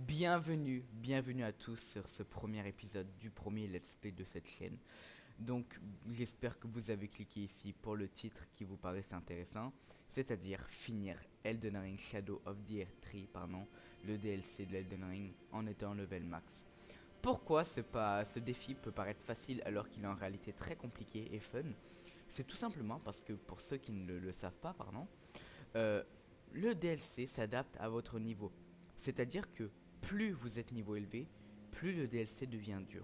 Bienvenue à tous sur ce premier épisode du premier let's play de cette chaîne. Donc j'espère que vous avez cliqué ici pour le titre qui vous paraissait intéressant, c'est-à-dire finir Elden Ring Shadow of the Erdtree, pardon, le DLC de Elden Ring en étant level max. Pourquoi ce défi peut paraître facile alors qu'il est en réalité très compliqué et fun? C'est tout simplement parce que pour ceux qui ne le savent pas, pardon, euh, le DLC s'adapte à votre niveau. C'est-à-dire que plus vous êtes niveau élevé, plus le DLC devient dur.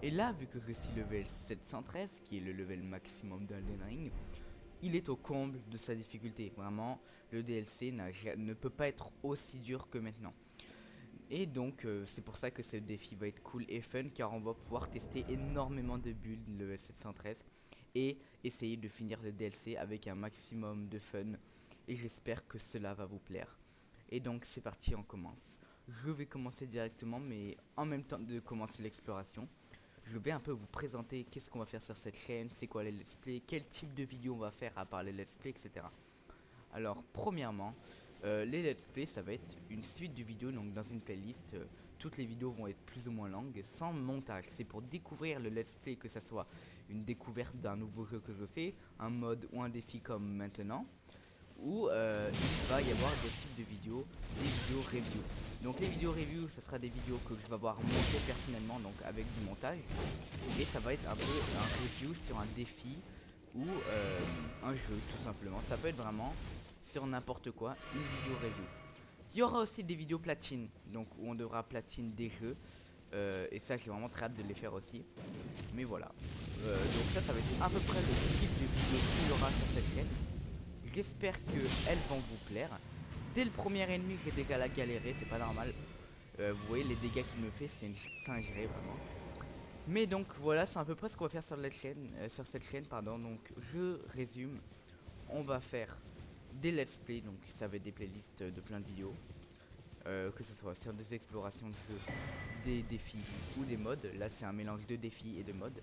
Et là, vu que je suis level 713, qui est le level maximum d'Elden Ring, il est au comble de sa difficulté. Vraiment, le DLC ne peut pas être aussi dur que maintenant. Et donc, c'est pour ça que ce défi va être cool et fun, car on va pouvoir tester énormément de builds level 713 et essayer de finir le DLC avec un maximum de fun. Et j'espère que cela va vous plaire. Et donc, c'est parti, on commence. Je vais commencer directement, mais en même temps de commencer l'exploration, je vais un peu vous présenter qu'est-ce qu'on va faire sur cette chaîne, c'est quoi les let's play, quel type de vidéo on va faire à part les let's play, etc. Alors, premièrement, les let's play, ça va être une suite de vidéos, donc dans une playlist, toutes les vidéos vont être plus ou moins longues, sans montage. C'est pour découvrir le let's play, que ça soit une découverte d'un nouveau jeu que je fais, un mode ou un défi comme maintenant, ou il va y avoir des types de vidéos, des vidéos review. Donc les vidéos review, ça sera des vidéos que je vais avoir montées personnellement, donc avec du montage, et ça va être un peu un review sur un défi ou un jeu tout simplement. Ça peut être vraiment sur n'importe quoi, une vidéo review. Il y aura aussi des vidéos platine, donc où on devra platine des jeux. Et ça, j'ai vraiment très hâte de les faire aussi. Mais voilà. Donc ça va être à peu près le type de vidéo qu'il y aura sur cette chaîne. J'espère qu'elles vont vous plaire. Dès le premier ennemi, j'ai déjà la galéré, c'est pas normal. Vous voyez les dégâts qu'il me fait, c'est une singerie vraiment. Mais donc voilà, c'est à peu près ce qu'on va faire sur cette chaîne, pardon. Donc je résume, on va faire des let's play, donc ça va être des playlists de plein de vidéos, que ce soit sur des explorations de jeux, des défis ou des modes. Là c'est un mélange de défis et de modes.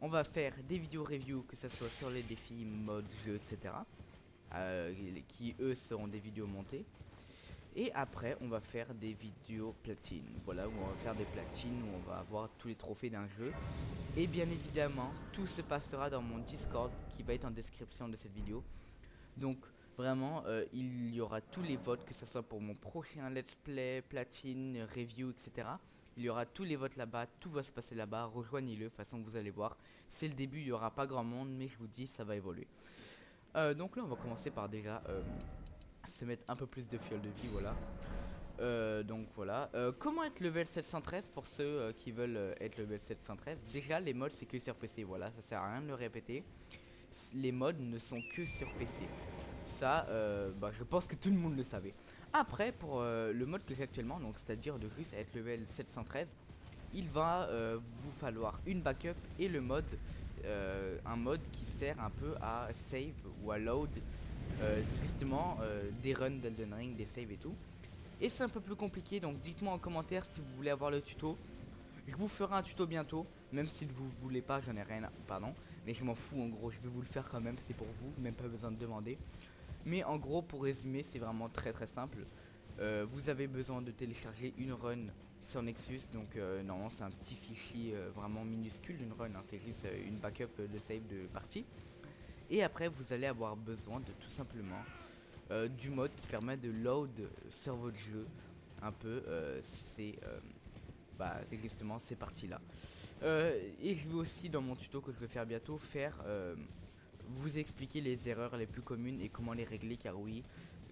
On va faire des vidéos review, que ce soit sur les défis, modes, jeux, etc. Qui eux seront des vidéos montées. Et après, on va faire des vidéos platine. Voilà, où on va faire des platines, où on va avoir tous les trophées d'un jeu. Et bien évidemment, tout se passera dans mon Discord qui va être en description de cette vidéo. Donc, vraiment, il y aura tous les votes, que ce soit pour mon prochain let's play, platine, review, etc. Il y aura tous les votes là-bas, tout va se passer là-bas. Rejoignez-le, de toute façon, vous allez voir. C'est le début, il n'y aura pas grand monde, mais je vous dis, ça va évoluer. Donc là, on va commencer par déjà se mettre un peu plus de fiole de vie, voilà. Donc voilà. Comment être level 713 pour ceux qui veulent être level 713? Déjà, les mods c'est que sur PC, voilà, ça sert à rien de le répéter. Les mods ne sont que sur PC. Ça, je pense que tout le monde le savait. Après, pour le mode que j'ai actuellement, donc c'est-à-dire de juste être level 713, il va vous falloir une backup et le mode, un mode qui sert un peu à save ou à load justement des runs d'Elden Ring, des saves et tout. Et c'est un peu plus compliqué, donc dites-moi en commentaire si vous voulez avoir le tuto. Je vous ferai un tuto bientôt, même si vous voulez pas, j'en ai rien, pardon. Mais je m'en fous en gros, je vais vous le faire quand même, c'est pour vous, même pas besoin de demander. Mais en gros, pour résumer, c'est vraiment très très simple. Vous avez besoin de télécharger une run sur Nexus, donc normalement c'est un petit fichier vraiment minuscule, une run, hein, c'est juste une backup de save de partie. Et après, vous allez avoir besoin de tout simplement du mode qui permet de load sur votre jeu un peu c'est justement ces parties là. Et je vais aussi dans mon tuto que je vais faire bientôt vous expliquer les erreurs les plus communes et comment les régler, car oui,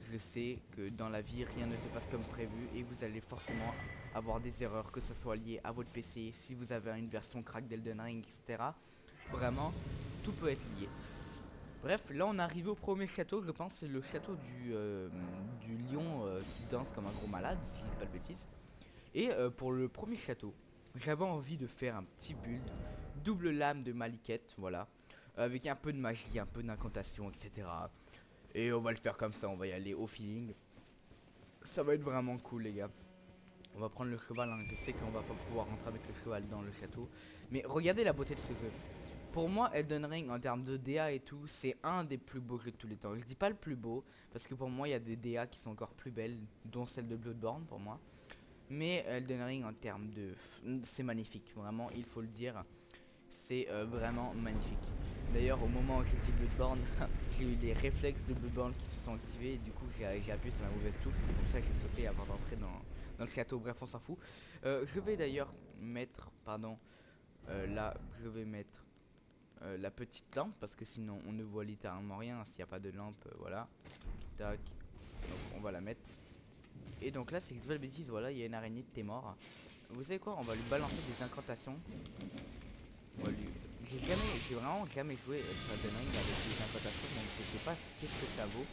je sais que dans la vie rien ne se passe comme prévu et vous allez forcément avoir des erreurs, que ce soit lié à votre PC, si vous avez une version crack d'Elden Ring, etc. Vraiment, tout peut être lié. Bref, là on est arrivé au premier château, je pense c'est le château du lion qui danse comme un gros malade, si je dis pas de bêtises. Et pour le premier château, j'avais envie de faire un petit build, double lame de Maliket, voilà, avec un peu de magie, un peu d'incantation, etc. Et on va le faire comme ça, on va y aller au feeling. Ça va être vraiment cool les gars. On va prendre le cheval, hein, je sais qu'on va pas pouvoir rentrer avec le cheval dans le château. Mais regardez la beauté de ce jeu. Pour moi, Elden Ring, en termes de DA et tout, c'est un des plus beaux jeux de tous les temps. Je dis pas le plus beau, parce que pour moi, il y a des DA qui sont encore plus belles, dont celle de Bloodborne pour moi. Mais Elden Ring en termes de... c'est magnifique, vraiment, il faut le dire. C'est vraiment magnifique. D'ailleurs, au moment où j'étais Bloodborne, j'ai eu les réflexes de Bloodborne qui se sont activés. Et du coup, j'ai appuyé sur la mauvaise touche. C'est pour ça que j'ai sauté avant d'entrer dans le château. Bref, on s'en fout. Je vais d'ailleurs mettre, pardon, là, je vais mettre la petite lampe. Parce que sinon, on ne voit littéralement rien. S'il n'y a pas de lampe, voilà. Tac. Donc, on va la mettre. Et donc là, c'est une nouvelle bêtise. Voilà, il y a une araignée de mort. Vous savez quoi? On va lui balancer des incantations. J'ai vraiment jamais joué sur Elden Ring avec les incantations, donc je sais pas qu'est-ce que ça vaut.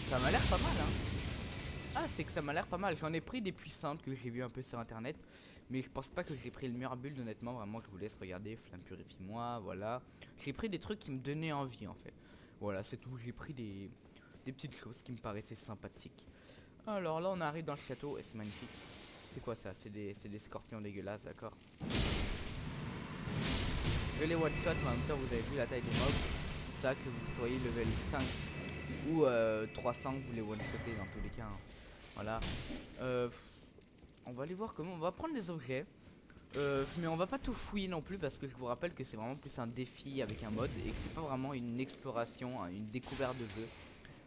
Ça m'a l'air pas mal, hein. Ah, c'est que ça m'a l'air pas mal. J'en ai pris des puissantes que j'ai vu un peu sur internet, mais je pense pas que j'ai pris le meilleur build, honnêtement. Vraiment, je vous laisse regarder. Flamme purifie-moi, voilà. J'ai pris des trucs qui me donnaient envie, en fait. Voilà, c'est tout. J'ai pris des petites choses qui me paraissaient sympathiques. Alors là, on arrive dans le château et c'est magnifique. C'est quoi ça? C'est des scorpions dégueulasses, d'accord. Je les one shot, mais en même temps, vous avez vu la taille des mobs. Ça, que vous soyez level 5 ou 300, vous les one shotez dans tous les cas, hein. Voilà. On va aller voir comment. On va prendre des objets. Mais on va pas tout fouiller non plus parce que je vous rappelle que c'est vraiment plus un défi avec un mode et que c'est pas vraiment une exploration, hein, une découverte de jeu.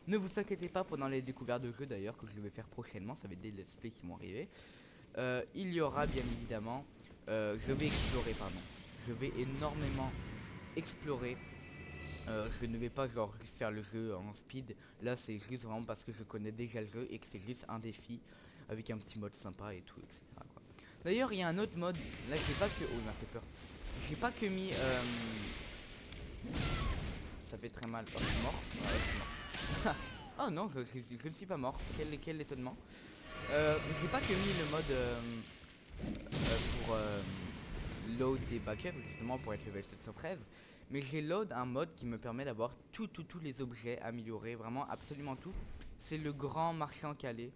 Ne vous inquiétez pas pendant les découvertes de jeu d'ailleurs que je vais faire prochainement, ça va être des let's play qui vont arriver. Il y aura bien évidemment, je vais explorer pardon, je vais énormément explorer. Je ne vais pas genre juste faire le jeu en speed, là c'est juste vraiment parce que je connais déjà le jeu et que c'est juste un défi avec un petit mode sympa et tout, etc. D'ailleurs il y a un autre mode, là j'ai pas que... Oh il m'a fait peur. J'ai pas que mis... Ça fait très mal, oh, je suis mort. Ouais, je suis mort. Oh non, je ne suis pas mort, quel étonnement. J'ai pas que mis le mode pour load des backups justement pour être level 713, mais j'ai load un mode qui me permet d'avoir tous les objets améliorés, vraiment absolument tout. C'est le grand marchand calé.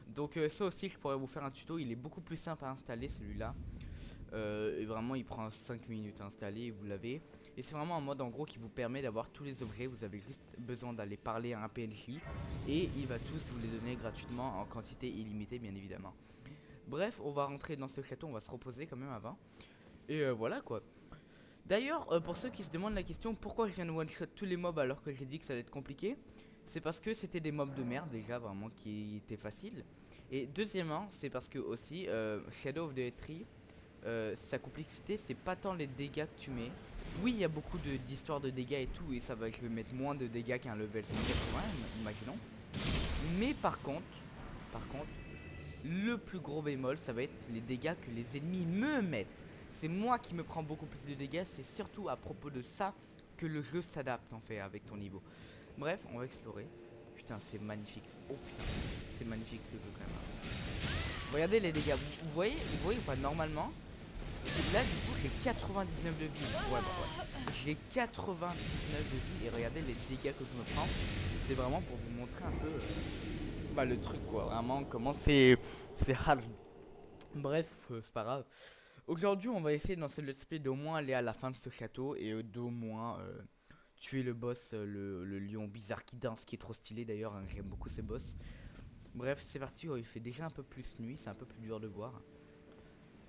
Donc ça aussi je pourrais vous faire un tuto, il est beaucoup plus simple à installer celui-là. Et vraiment il prend 5 minutes à installer et vous l'avez. Et c'est vraiment un mode en gros qui vous permet d'avoir tous les objets. Vous avez juste besoin d'aller parler à un PNJ et il va tous vous les donner gratuitement en quantité illimitée bien évidemment. Bref, on va rentrer dans ce château, on va se reposer quand même avant. Et voilà quoi. D'ailleurs, pour ceux qui se demandent la question pourquoi je viens de one shot tous les mobs alors que j'ai dit que ça allait être compliqué, c'est parce que c'était des mobs de merde déjà vraiment qui étaient faciles. Et deuxièmement, c'est parce que aussi Shadow of the Tree, sa complexité c'est pas tant les dégâts que tu mets. Oui, il y a beaucoup d'histoires de dégâts et tout, et ça va, je vais mettre moins de dégâts qu'un level 180, imaginons. Mais par contre, le plus gros bémol, ça va être les dégâts que les ennemis me mettent. C'est moi qui me prends beaucoup plus de dégâts, c'est surtout à propos de ça que le jeu s'adapte en fait avec ton niveau. Bref, on va explorer. Putain, c'est magnifique. Oh putain, c'est magnifique ce jeu quand même. Regardez les dégâts, vous voyez ou pas normalement. Là du coup j'ai 99 de vie. Ouais, j'ai 99 de vie et regardez les dégâts que je me prends. C'est vraiment pour vous montrer un peu le truc quoi, vraiment comment c'est hard. Bref, c'est pas grave. Aujourd'hui on va essayer dans ce let's play d'au moins aller à la fin de ce château et d'au moins tuer le boss, le lion bizarre qui danse, qui est trop stylé d'ailleurs, hein, j'aime beaucoup ces boss. Bref, c'est parti, il fait déjà un peu plus nuit, c'est un peu plus dur de voir.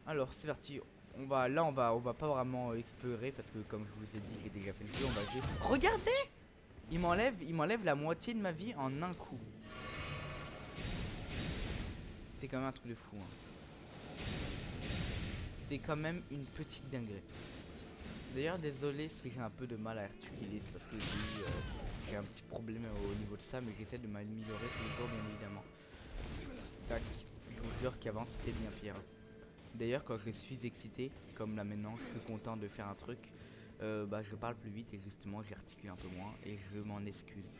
Alors c'est parti, on va pas vraiment explorer parce que comme je vous ai dit, j'ai déjà fait le jeu, on va juste... Regardez! Il m'enlève la moitié de ma vie en un coup. C'est quand même un truc de fou, hein. C'est quand même une petite dinguerie. D'ailleurs, désolé si j'ai un peu de mal à articuler, parce que j'ai un petit problème au niveau de ça, mais j'essaie de m'améliorer tous les jours, bien évidemment. Tac, je vous jure qu'avant c'était bien pire. D'ailleurs, quand je suis excité, comme là maintenant, je suis content de faire un truc, je parle plus vite et justement j'articule un peu moins et je m'en excuse.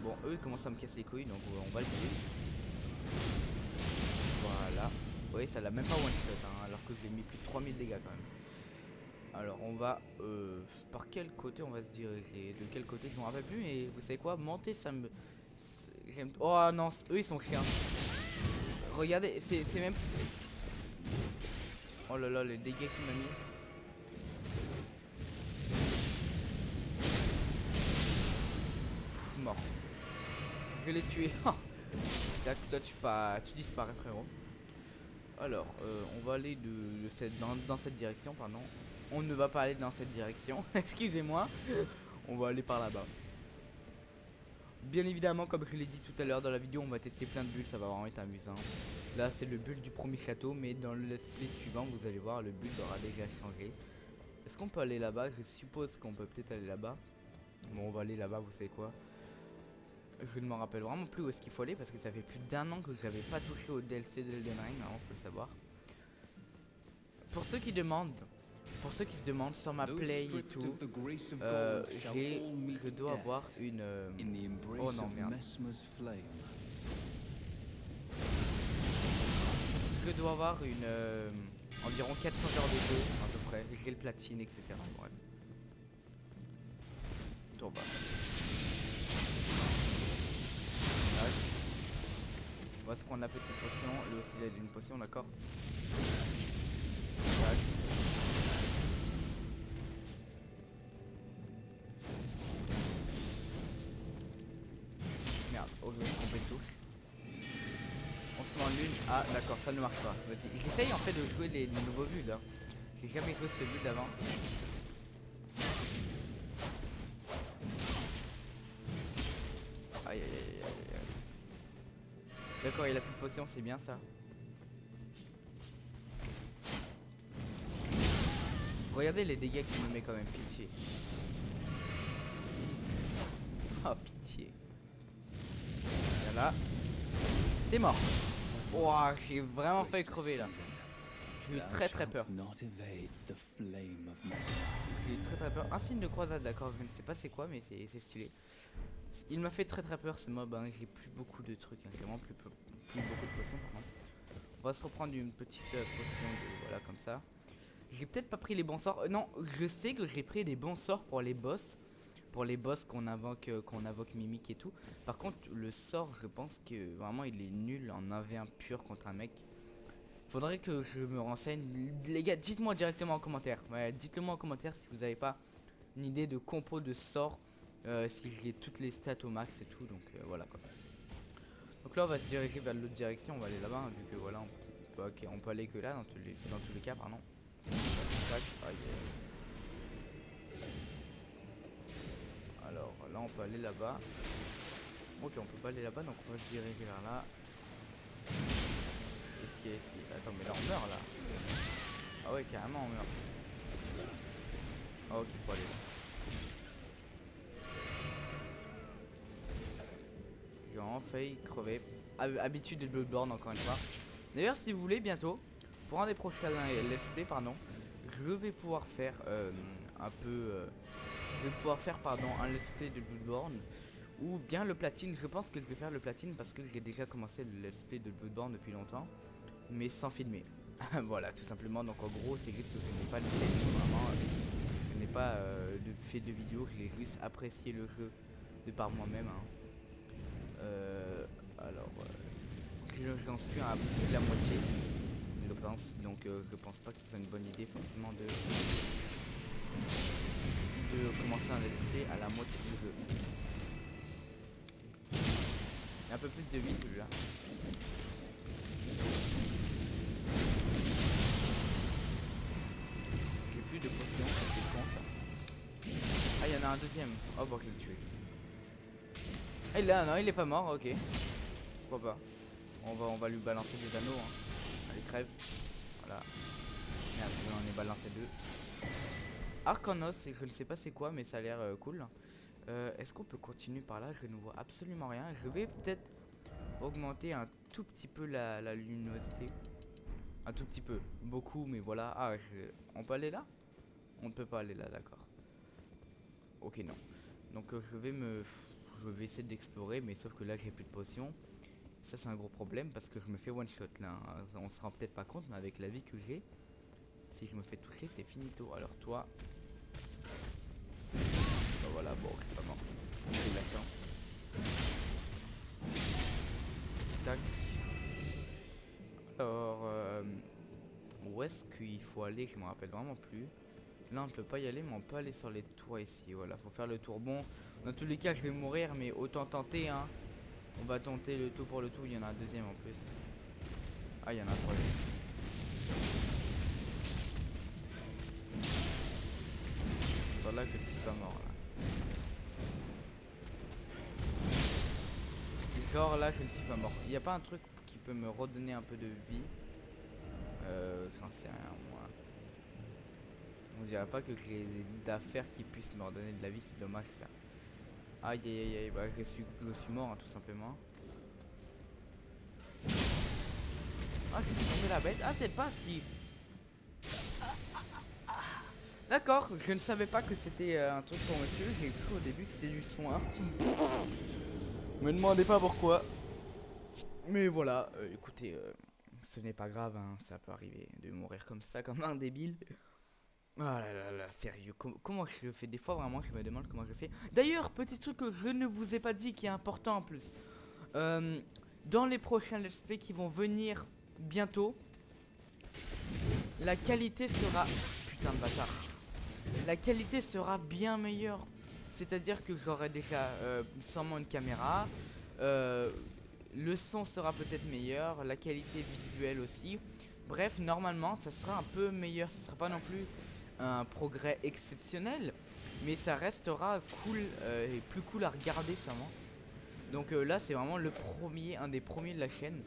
Bon, eux ils commencent à me casser les couilles, donc on va le tuer. Voilà. Vous voyez, ça l'a même pas one shot, hein, alors que j'ai mis plus de 3000 dégâts quand même. Alors on va... par quel côté on va se diriger? De quel côté je m'en rappelle plus, mais vous savez quoi? Monter ça me... J'aime... Oh non, eux ils sont chiants. Regardez, c'est même... Oh là là, les dégâts qu'il m'a mis. mort. Je l'ai tué. Tac, toi tu disparais frérot. Alors, on va aller dans cette direction, pardon. On ne va pas aller dans cette direction, excusez-moi. On va aller par là-bas. Bien évidemment, comme je l'ai dit tout à l'heure dans la vidéo, on va tester plein de bulles, ça va vraiment être amusant. Là, c'est le bulle du premier château, mais dans le let's play suivant, vous allez voir, le bulle aura déjà changé. Est-ce qu'on peut aller là-bas? Je suppose qu'on peut peut-être aller là-bas. Bon, on va aller là-bas, vous savez quoi? Je ne m'en rappelle vraiment plus où est-ce qu'il faut aller parce que ça fait plus d'1 an que j'avais pas touché au DLC d'Elden Ring, hein, faut le savoir. Pour ceux qui se demandent sur ma play et tout, je dois avoir une... oh non merde. Je dois avoir une... environ 400 heures de jeu à peu près. J'ai le platine, etc. Bref. Tour bas. On va se prendre la petite potion. Lui aussi il a une potion, d'accord. Merde, oh, je vais me tromper de touche. On se met en lune. Ah d'accord, ça ne marche pas. Vas-y. J'essaye en fait de jouer les nouveaux builds là. J'ai jamais joué ce build avant. Aïe aïe aïe aïe aïe. D'accord, il a plus de potion, c'est bien ça. Regardez les dégâts qu'il me met quand même, pitié. Oh pitié. Voilà. T'es mort. Ouah, j'ai vraiment failli crever là. J'ai eu très peur. J'ai eu très peur. Un signe de croisade, d'accord. Je ne sais pas c'est quoi, mais c'est stylé. Il m'a fait très peur ce mob. Hein. J'ai plus beaucoup de trucs. Hein. J'ai vraiment plus beaucoup de potions. Pardon. On va se reprendre une petite potion de voilà comme ça. J'ai peut-être pas pris les bons sorts. Non, je sais que j'ai pris des bons sorts pour les boss. Pour les boss qu'on invoque Mimic et tout. Par contre, le sort, je pense que vraiment il est nul en 1v1 pur contre un mec. Faudrait que je me renseigne. Les gars, dites-moi directement en commentaire. Ouais, dites-le moi en commentaire si vous n'avez pas une idée de compo de sort. Si j'ai toutes les stats au max et tout. Donc voilà quoi. Donc là, on va se diriger vers l'autre direction. On va aller là-bas, hein, vu que voilà, on peut aller que là dans tous les cas, pardon. Alors là, on peut aller là-bas. Ok, on peut pas aller là-bas, donc on va se diriger vers là. Qu'est-ce qu'il y a ici? Attends, mais là on meurt là. Ah ouais, carrément on meurt. Ah ok, faut aller là. J'ai vraiment failli crever. Habitude de Bloodborne encore une fois. D'ailleurs, si vous voulez, bientôt, pour un des prochains let's play, pardon, je vais pouvoir faire je vais pouvoir faire un let's play de Bloodborne. Ou bien le platine. Je pense que je vais faire le platine parce que j'ai déjà commencé le let's play de Bloodborne depuis longtemps, mais sans filmer. Voilà, tout simplement. Donc en gros, c'est juste que je n'ai pas le vraiment, je n'ai pas fait de vidéo. Je l'ai juste apprécié le jeu de par moi-même. Hein. Alors, j'en suis à plus de la moitié. Je pense, donc je pense pas que ce soit une bonne idée forcément de commencer un let's play à la moitié du jeu. Il y a un peu plus de vie celui-là. J'ai plus de potions, c'est con ça. Ah, il y en a un deuxième. Oh bon, je vais le tuer. Ah, là, non, il est pas mort, ok. Pourquoi pas. On va lui balancer des anneaux. Hein. Allez, crève. Voilà. Merde, on en est balancé deux. Arcanos, je ne sais pas c'est quoi, mais ça a l'air cool. Est-ce qu'on peut continuer par là? Je ne vois absolument rien. Je vais peut-être augmenter un tout petit peu la luminosité. Un tout petit peu. Beaucoup, mais voilà. Ah, on peut aller là? On ne peut pas aller là, d'accord. Ok, non. Donc je vais essayer d'explorer, mais sauf que là j'ai plus de potions. Ça c'est un gros problème parce que je me fais one shot là. Hein. On se rend peut-être pas compte, mais avec la vie que j'ai, si je me fais toucher, c'est finito. Alors toi... Bah voilà, bon, je suis pas mort. J'ai de la chance. Tac. Alors, où est-ce qu'il faut aller? Je me rappelle vraiment plus. Là on peut pas y aller, mais on peut aller sur les toits ici. Voilà, faut faire le tour. Bon, dans tous les cas je vais mourir, mais autant tenter hein. On va tenter le tout pour le tout. Il y en a un deuxième en plus. Ah, il y en a un troisième. Par là que c'est pas mort là. Genre là je ne suis pas mort. Il n'y a pas un truc qui peut me redonner un peu de vie? J'en sais rien moi. On dirait pas que j'ai d'affaires qui puissent me redonner de la vie, c'est dommage ça. Aïe aïe aïe aïe, bah je suis mort hein, tout simplement. Ah j'ai tombé la bête, ah peut-être pas si. D'accord, je ne savais pas que c'était un truc pour me tuer, j'ai cru au début que c'était du soin. Me demandez pas pourquoi. Mais voilà, écoutez, ce n'est pas grave, hein, ça peut arriver de mourir comme ça, comme un débile. Ah là là là, sérieux, comment je fais? Des fois vraiment je me demande comment je fais. D'ailleurs, petit truc que je ne vous ai pas dit qui est important en plus. Dans les prochains let's play qui vont venir bientôt, la qualité sera... Putain de bâtard. La qualité sera bien meilleure. C'est-à-dire que j'aurai déjà sûrement une caméra. Le son sera peut-être meilleur. La qualité visuelle aussi. Bref, normalement, ça sera un peu meilleur. Ce sera pas non plus un progrès exceptionnel. Mais ça restera cool et plus cool à regarder sûrement. Donc là, c'est vraiment le premier, un des premiers de la chaîne.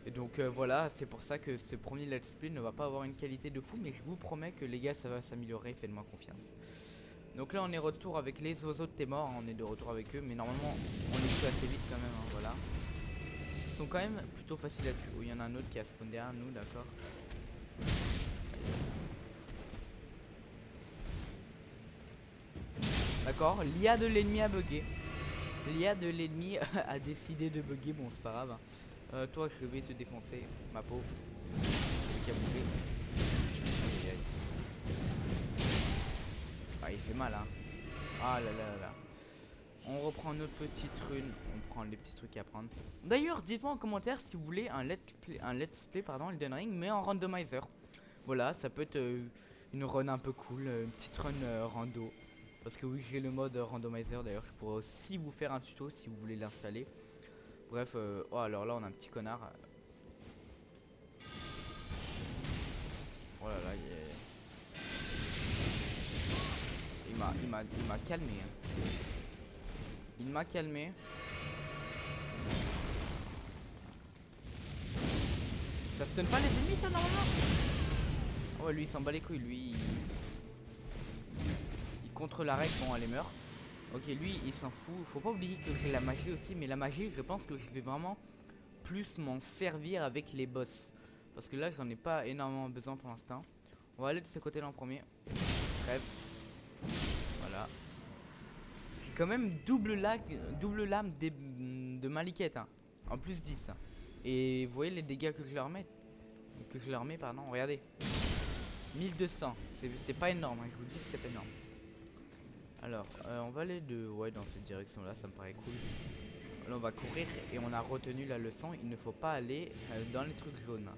Et donc voilà, c'est pour ça que ce premier let's play ne va pas avoir une qualité de fou, mais je vous promets que les gars ça va s'améliorer, faites-moi confiance. Donc là on est retour avec les oiseaux de Témor, hein, on est de retour avec eux, mais normalement on les tue assez vite quand même, hein, voilà. Ils sont quand même plutôt faciles à tuer. Oh, il y en a un autre qui a spawn derrière nous, d'accord. D'accord, l'IA de l'ennemi a bugué. L'IA de l'ennemi a décidé de bugger, bon c'est pas grave. Toi je vais te défoncer, ma peau. Qui a bougé. Aïe, aïe. Ah il fait mal hein. Ah là là là là. On reprend notre petite rune, on prend les petits trucs à prendre. D'ailleurs dites-moi en commentaire si vous voulez un let's play pardon, Elden Ring, mais en randomizer. Voilà, ça peut être une run un peu cool, une petite run rando. Parce que oui j'ai le mode randomizer, d'ailleurs je pourrais aussi vous faire un tuto si vous voulez l'installer. Bref, oh alors là on a un petit connard. Oh là là, il m'a calmé. Hein. Il m'a calmé. Ça stun pas les ennemis ça normalement? Oh lui il s'en bat les couilles, lui il contre la règle, bon elle meurt. Ok lui il s'en fout, faut pas oublier que j'ai la magie aussi, mais la magie je pense que je vais vraiment plus m'en servir avec les boss. Parce que là j'en ai pas énormément besoin pour l'instant. On va aller de ce côté là en premier. Crève. Voilà. J'ai quand même double lame de Maliket hein. En plus 10 hein. Et vous voyez les dégâts que je leur mets. Pardon, regardez. 1200, c'est pas énorme hein, je vous dis que c'est pas énorme. Alors on va aller dans cette direction là, ça me paraît cool. Là on va courir et on a retenu la leçon, il ne faut pas aller dans les trucs jaunes.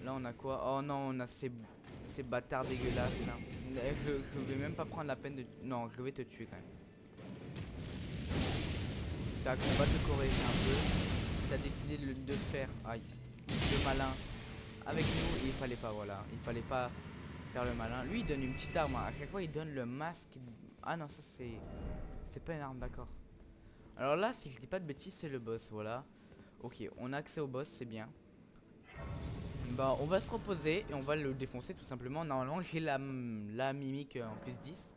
Là on a quoi? Oh non, on a ces bâtards dégueulasses là. Je vais même pas prendre la peine de... Non, je vais te tuer quand même. Tac, on va te corriger un peu. T'as décidé de le faire. Aïe, le malin avec nous et il fallait pas, voilà. Il fallait pas faire le malin. Lui il donne une petite arme, à chaque fois il donne le masque. Ah non, ça c'est pas une arme, d'accord. Alors là, si je dis pas de bêtises, c'est le boss, voilà. Ok, on a accès au boss, c'est bien. Bah on va se reposer et on va le défoncer tout simplement. Normalement j'ai la mimique en plus 10.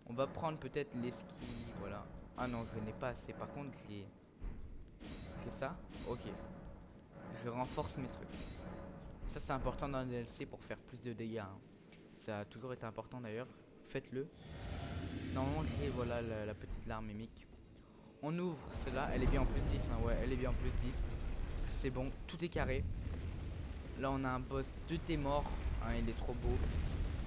On va prendre peut-être l'esquive, voilà. Ah non, je n'ai pas assez, par contre j'ai ça. Ok, je renforce mes trucs. Ça c'est important dans le DLC pour faire plus de dégâts hein. Ça a toujours été important d'ailleurs, faites-le. Normalement j'ai voilà la petite larme mimique. On ouvre cela, elle est bien en plus 10 hein. Ouais, elle est bien en plus 10. C'est bon, tout est carré. Là on a un boss de Témor hein, il est trop beau,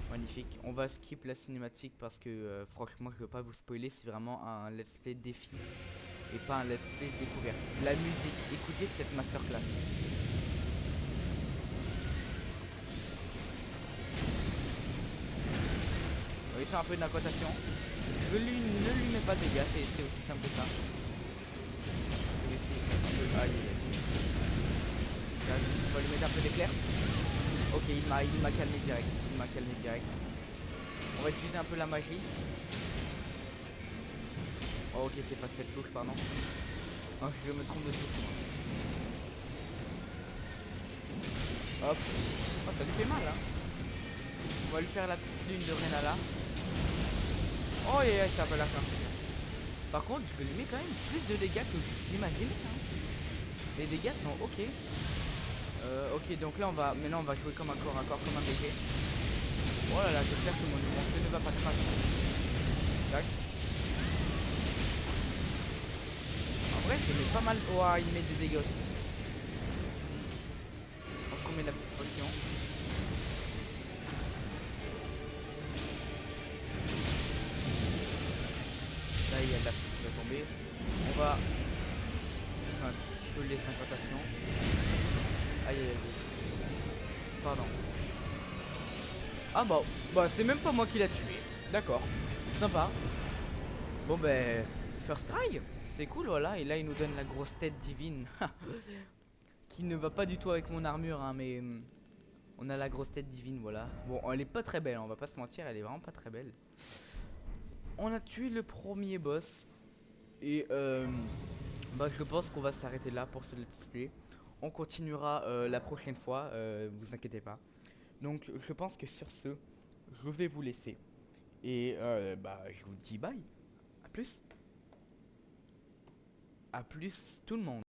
magnifique. On va skip la cinématique parce que franchement je veux pas vous spoiler, c'est vraiment un let's play défi et pas un let's play découverte. La musique, écoutez cette masterclass. aller faire un peu d'incantation. Ne lui mets pas de dégâts, c'est aussi simple que ça. Je vais essayer un peu. Aïe aïe aïe. Là, je vais lui mettre un peu d'éclair. Ok, il m'a calmé direct. Il m'a calmé direct. On va utiliser un peu la magie. Oh, ok, c'est pas cette touche, pardon. Oh, je me trompe de touche. Hop. Oh, ça lui fait mal, hein. On va lui faire la petite lune de Renala. Oh, yeah, ça va la faire. Par contre, je lui mets quand même plus de dégâts que j'imaginais, hein. Les dégâts sont ok. Ok, donc là, maintenant, on va jouer comme un corps à corps, comme un BG. Oh là là, j'espère que mon feu ne va pas craquer. Tac. En vrai, il met pas mal. Oh, il met des dégâts aussi. On se remet la petite potion. Là, il y a de la petite qui va tomber. On va faire un petit peu les incantations. Aïe aïe aïe. Pardon. Ah bah c'est même pas moi qui l'a tué. D'accord. Sympa. Bon ben, first try. C'est cool, voilà. Et là, il nous donne la grosse tête divine. Qui ne va pas du tout avec mon armure, hein, mais on a la grosse tête divine, voilà. Bon, elle est pas très belle, on va pas se mentir, elle est vraiment pas très belle. On a tué le premier boss. Et bah, je pense qu'on va s'arrêter là pour ce let's play. On continuera la prochaine fois, vous inquiétez pas. Donc, je pense que sur ce, je vais vous laisser. Et bah, je vous dis bye. A plus. A plus tout le monde.